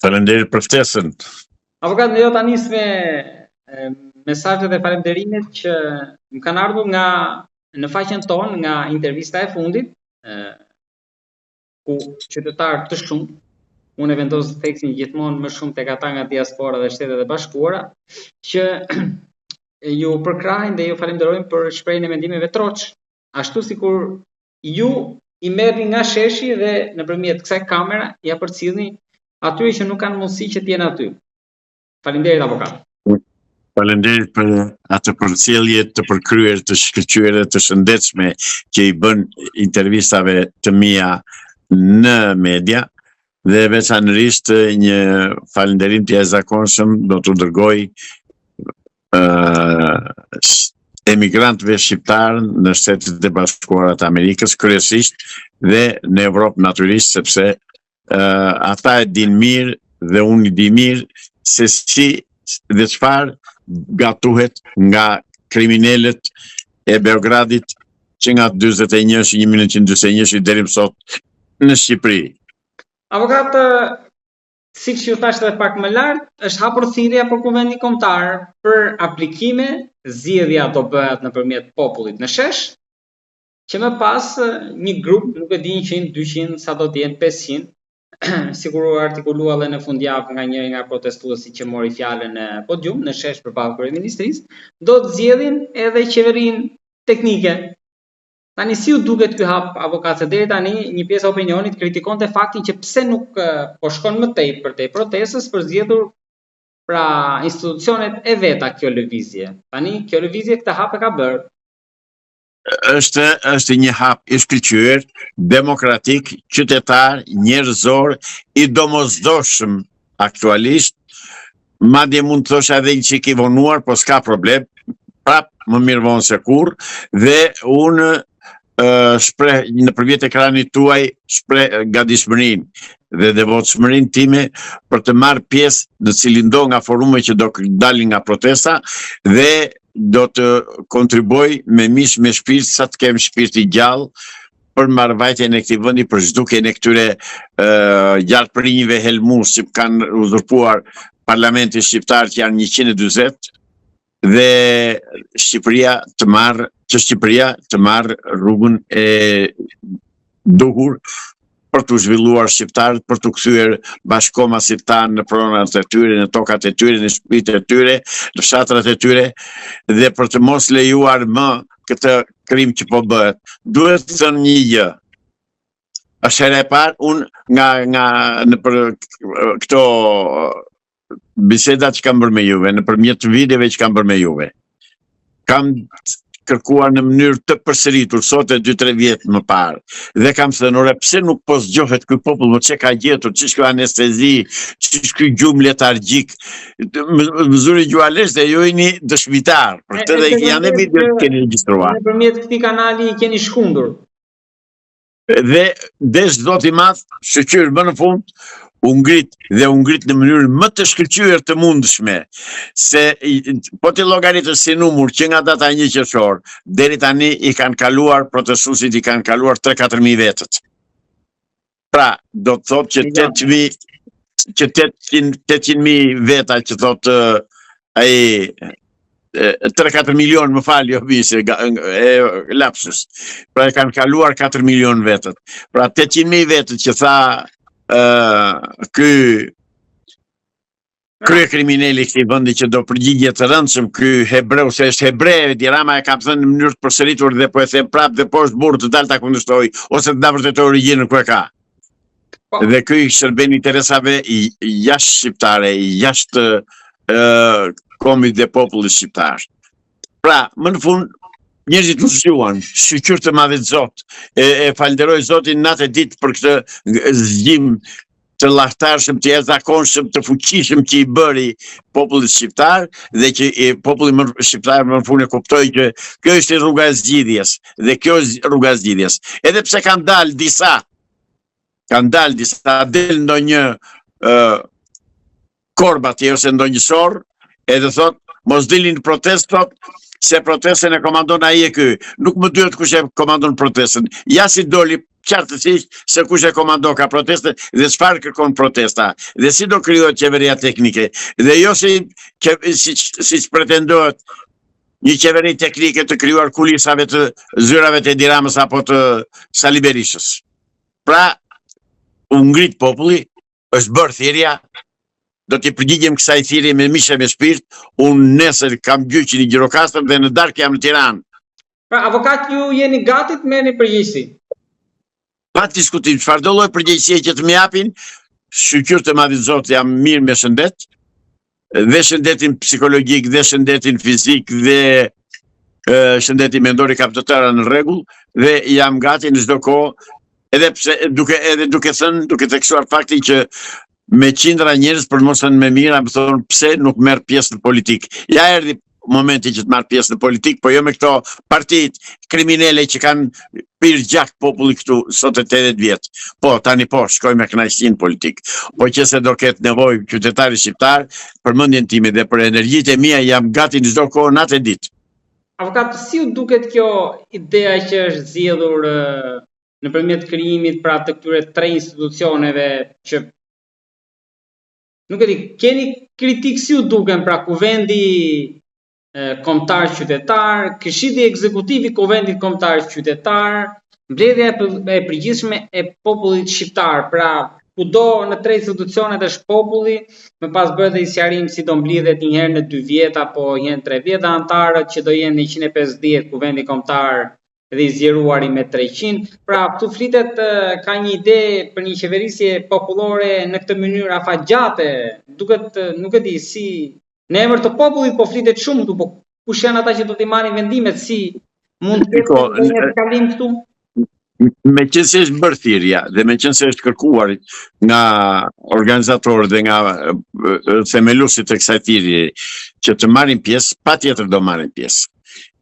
Faleminderit për ftesën. Avokat, ne do ta nis me mesazhet e falënderimit që më kanë ardhur në faqen tonë nga intervista e fundit, ku qytetarë të shumë, unë e vendos theksin gjithmonë më shumë tek ata nga diaspora dhe Shtetet e Bashkuara, që ju përkrahin dhe ju falenderojnë për shprehjen e mendimeve troç, ashtu sikur ju i merrni nga sheshi dhe nëpërmjet kësaj kamera ja përcjellni atyre që nuk kanë mundësi që të jenë aty. Faleminderit avokat. Faleminderit për atë përcjellje të përkryer, të shkëlqyer dhe të shëndetshme që i bën intervistave të mia në media, dhe veçanërisht një falënderim të jashtëzakonshëm do t'u dërgoj emigrantëve shqiptarë në Shtetet e Bashkuara të Amerikës, kryesisht dhe në Evropë natyrisht, sepse ata e din mirë dhe unë i di mirë se si dhe çfarë gatuhet nga kriminalet e Beogradit që nga 1941 deri më sot në Shqipëri. Avokat, siç ju thash edhe pak më lart, është hapur thirrja për kuvendin kombëtar për aplikime, zgjedhja do bëhet nëpërmjet popullit në shesh, që më pas një grup, nuk e di 100, 200, sa do të jenë 500, sikur u artikulua edhe në fundjavë nga njëri nga protestuesit që mori fjalën në podium në shesh përballë kryeministrisë, do të zgjedhin edhe qeverinë teknike. Tani si u duket ky hap, avokat, se deri tani një pjesë e opinionit kritikonte faktin që pse nuk po shkon më tej për te protestës për zgjedhur pra institucionet e veta kjo lëvizje. Tani kjo lëvizje këtë hap e ka bërë. Është një hap i shkëlqyer, demokratik, qytetar, njerëzor, i domosdoshëm aktualisht, madje mund të thosha edhe një çik i vonuar, po s'ka problem, prap më mirë vonë se kurrë, dhe unë shpreh nëpërmjet ekranit tuaj shpreh gatishmërinë dhe devotshmërinë time për të marrë pjesë në cilindo nga forume që do dalin nga protesta dhe do të kontribuoj me mish me shpirt sa të kem shpirti gjallë për marrëvajtjen e këtij vendi, për zhdukjen e këtyre gjarprinjve helmus që kanë uzurpuar parlamentin shqiptar, që janë 140, dhe Shqipëria të marrë rrugën e duhur për të zhvilluar shqiptarët, për të kthyer bashkomasit tanë në pronat e tyre, në tokat e tyre, në shtëpitë e tyre, në fshatrat e tyre, dhe për të mos lejuar më këtë krim që po bëhet. Duhet të thënë një gjë. Është hera e parë, unë në për këto bisedat që kam bërë me juve, nëpërmjet videove që kam bërë me juve, kam kërkuar në mënyrë të përsëritur sot e 2-3 vjet më parë, dhe kam thënë, ore, pse nuk po zgjohet ky popull, më çe ka gjetur, ç'ish ky anestezi, ç'ish ky gjumë letargjik, mëzuri gjualesh dhe ju jeni dëshmitar, për këtë dhe janë video që keni regjistruar. Nëpërmjet këtij kanali keni shkundur. Dhe çdo i madh, shoqyr më në fund, u ngrit në mënyrë më të shkëlqyer të mundshme, se po të llogaritësh si numër që nga data 1 qershor deri tani i kanë kaluar protestuesit, i kanë kaluar 3-4.000 vetët. Pra, do të thotë që 800.000 veta që thotë ai 3-4 milion, më fal, jo bise, lapsus. Pra e kanë kaluar 4 milion vetët. Pra 800.000 vetët që tha ky kryekriminali i këtij vendi që do përgjigje të rëndshëm, ky hebreu, se është hebre, Edi Rama e kam thënë në mënyrë të përsëritur dhe po e them prapë dhe po është burr të dalë ta kundërshtoj ose të na vërtetoj origjinën ku e ka. Dhe ky i shërben interesave jashtë shqiptare, jashtë kombit dhe popullit shqiptar. Pra, më në fund, njerëzit u zgjuan, shqyr të madhit Zot, e falenderoj Zotin natë e ditë për këtë zgjim të lahtarshëm, të jashtëzakonshëm, të fuqishëm që i bëri popullit shqiptar, dhe që populli shqiptar më në fund e kuptoi që kjo është rruga e zgjidhjes, dhe kjo është rruga e zgjidhjes. Edhe pse kanë dalë disa, del ndonjë korbati ose ndonjë sorr, edhe thot, mos dilin protestot, se protestën e komandon ai e ky. Nuk më duhet kush e komandon protestën. Ja si doli qartësisht se kush e komando ka proteste dhe çfarë kërkon protesta dhe si do krijohet qeveria teknike dhe jo siç pretendohet një qeveri teknike të krijuar kulisave të zyrave të Edi Ramës apo të Sali Berishës. Pra, u ngrit populli, është bërë thirrja, do t'i përgjigjem kësaj thirrje me mish e me shpirt, unë nesër kam gjyqin i Gjirokastër dhe në darkë jam në Tiranë. Pra, avokat, ju jeni gati të merrni përgjegjësi? Pa diskutim, çfarë do lloj përgjegjësie që të më japin, shqyrtë të madhi Zot, jam mirë me shëndet, dhe shëndetin psikologjik, dhe shëndetin fizik, dhe shëndetin mendor i kam të tëra në rregull, dhe jam gati në çdo kohë, edhe pse duke thënë, duke theksuar faktin që me qindra njerëz për mos thënë me mira, më thonë pse nuk merr pjesë në politik. Ja erdhi momenti që të marr pjesë në politik, po jo me këto partit kriminele që kanë pirë gjak populli këtu sot e 80 vjet. Po, tani po, shkoj me kënaqësi në politik. Po që se do ketë nevojë qytetari shqiptar, për mendjen time dhe për energjitë e mia jam gati në çdo kohë natë e ditë. Avokat, si u duket kjo ideja që është zgjedhur nëpërmjet krijimit pra të këtyre 3 institucioneve që nuk e di, keni kritik si u duken pra kuvendi kombëtar qytetar, këshilli ekzekutiv i kuvendit kombëtar qytetar, mbledhja e përgjithshme e popullit shqiptar, pra kudo në 3 institucionet është populli, më pas bëhet dhe sqarim si do mblidhet një herë në 2 vjet apo një herë në 3 vjet anëtarët që do jenë 150 kuvendi kombëtar dhe i zgjeruari me 300. Pra, këtu flitet ka një ide për një qeverisje popullore në këtë mënyrë afatgjate. Duket, nuk e di, si në emër të popullit po flitet shumë këtu, po kush janë ata që do të marrin vendimet, si mund të ketë një kalim këtu? Me qenë se është bërë thirrja dhe me qenë se është kërkuar nga organizatorët dhe nga themeluesit të kësaj thirrje që të marrin pjesë, patjetër do marrin pjesë.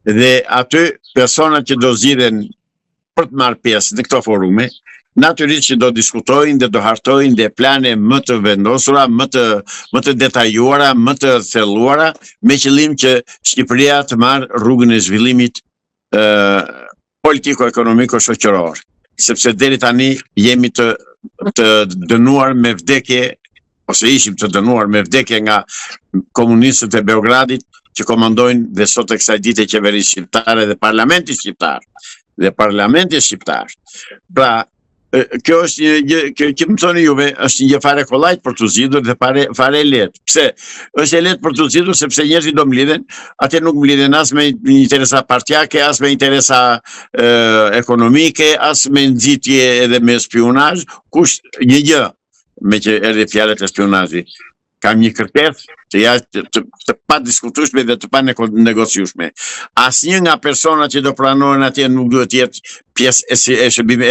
Dhe aty personat që do zgjidhen për të marrë pjesë në këto forume, natyrisht që do diskutojnë dhe do hartojnë dhe plane më të vendosura, më të detajuara, më të thelluara, me qëllim që Shqipëria të marrë rrugën e zhvillimit politiko-ekonomiko-shoqëror. Sepse deri tani jemi të dënuar me vdekje, ose ishim të dënuar me vdekje nga komunistët e Beogradit, që komandojnë dhe sot e kësaj dite qeverisë shqiptare dhe parlamenti shqiptar. Pra, kjo është një gjë që më thoni juve, është një gjë fare kollajt për të zgjidhur dhe fare e lehtë. Pse? Është e lehtë për të zgjidhur sepse njerëzit do mlidhen, atë nuk mlidhen as me interesa partjake, as me interesa ekonomike, as me nxitje edhe me spionazh, kush një gjë me që erdhi fjalët e spionazhit. Kam një kërkesë të pa diskutueshme dhe të pa negociueshme. Asnjë nga personat që do pranohen atje nuk duhet të jetë pjesë e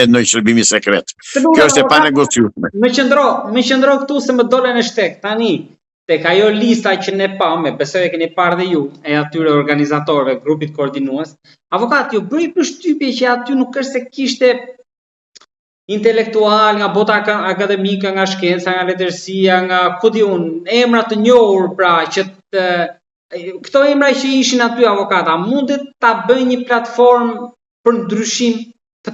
ndonjë shërbimi sekret. Kjo është e pa negociueshme. Me qëndro këtu se më dole në shtek tani. Tek ajo lista që ne pamë, besoj e keni parë dhe ju, e atyre organizatorëve, grupit koordinues. Avokat, ju bëri përshtypje që aty nuk është se kishte intelektual, nga bota akademike, nga shkenca, nga letërsia, nga emra të njohur, pra që këto emra që ishin aty avokata, mundet ta bëjnë një platformë për ndryshim të